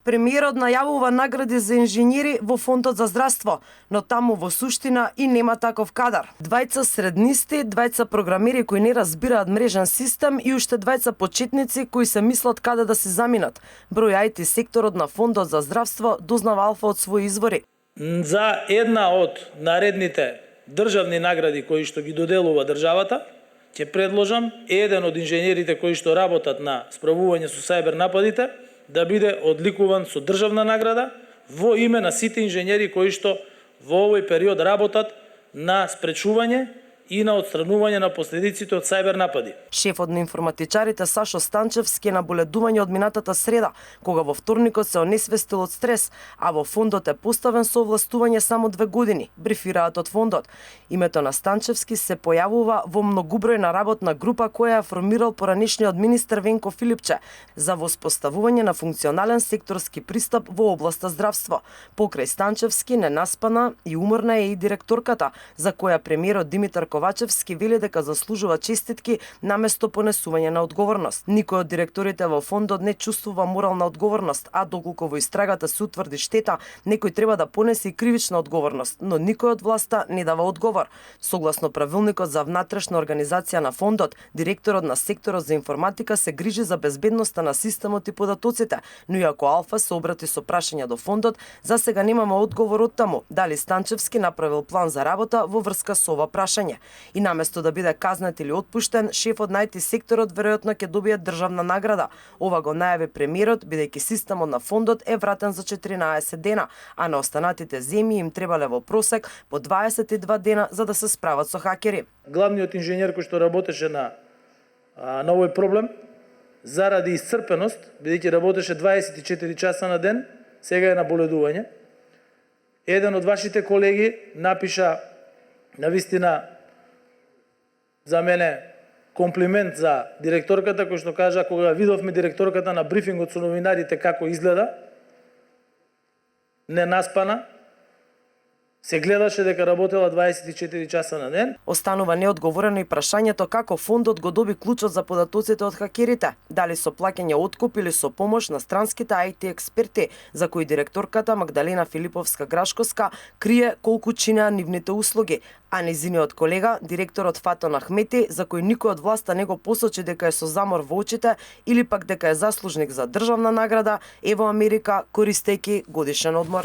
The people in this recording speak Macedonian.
Премиерот најавува награди за инженери во Фондот за здравство, но таму во суштина и нема таков кадар. Двајца среднисти, двајца програмери кои не разбираат мрежен систем и уште двајца почетници кои се мислат каде да се заминат. Број IT секторот на Фондот за здравство дознава Алфа од своји извори. За една од наредните државни награди кои што ги доделува државата, ќе предложам еден од инженерите кои што работат на справување со сајбер нападите да биде одликуван со државна награда во име на сите инженери кои што во овој период работат на спречување и на отстранување на последиците од сајбер напади. Шефот на информатичарите Сашо Станчевски на боледување од минатата среда, кога во вторникот се онесвестил од стрес, а во фондот е поставен со овластување само 2 години, брифираат од фондот. Името на Станчевски се појавува во многубројна работна група која ја формирал поранешниот министер Венко Филипче за воспоставување на функционален секторски пристап во областа здравство. Покрај Станчевски ненаспана и уморна е и директорката, за која премиерот Димитар Ковачевски вели дека заслужува честитки наместо понесување на одговорност. Никој од директорите во фондот не чувствува морална одговорност, а доколку во истрагата се утврди штета, некој треба да понесе и кривична одговорност, но никој од власта не дава одговор. Согласно правилникот за внатрешна организација на фондот, директорот на секторот за информатика се грижи за безбедноста на системот и податоците, но и ако Алфа се обрати со прашање до фондот, за сега немаме одговор од таму дали Станчевски направил план за работа во врска со ова прашање. И наместо да биде казнет или отпуштен, шефот на IT секторот веројатно ќе добие државна награда. Ова го најави премиерот, бидејќи системот на фондот е вратен за 14 дена, а на останатите земји им требале во просек по 22 дена за да се справат со хакери. Главниот инженер кој што работеше на овој проблем, заради исцрпеност, бидејќи работеше 24 часа на ден, сега е на боледување. Еден од вашите колеги напиша навистина за мене комплимент за директорката, кој што кажа кога видовме директорката на брифингот со новинарите како изгледа, ненаспана, се гледаше дека работела 24 часа на ден. Останува неодговорено и прашањето како фондот го доби клучот за податоците од хакерите, дали со плаќање откуп или со помош на странските IT експерти, за кои директорката Магдалена Филиповска-Грашковска крие колку чинеа нивните услуги, а незиниот колега, директорот Фатон Ахмети, за кој никој од власта не го посочи дека е со замор во очите или пак дека е заслужник за државна награда, е во Америка користејќи годишен одмор.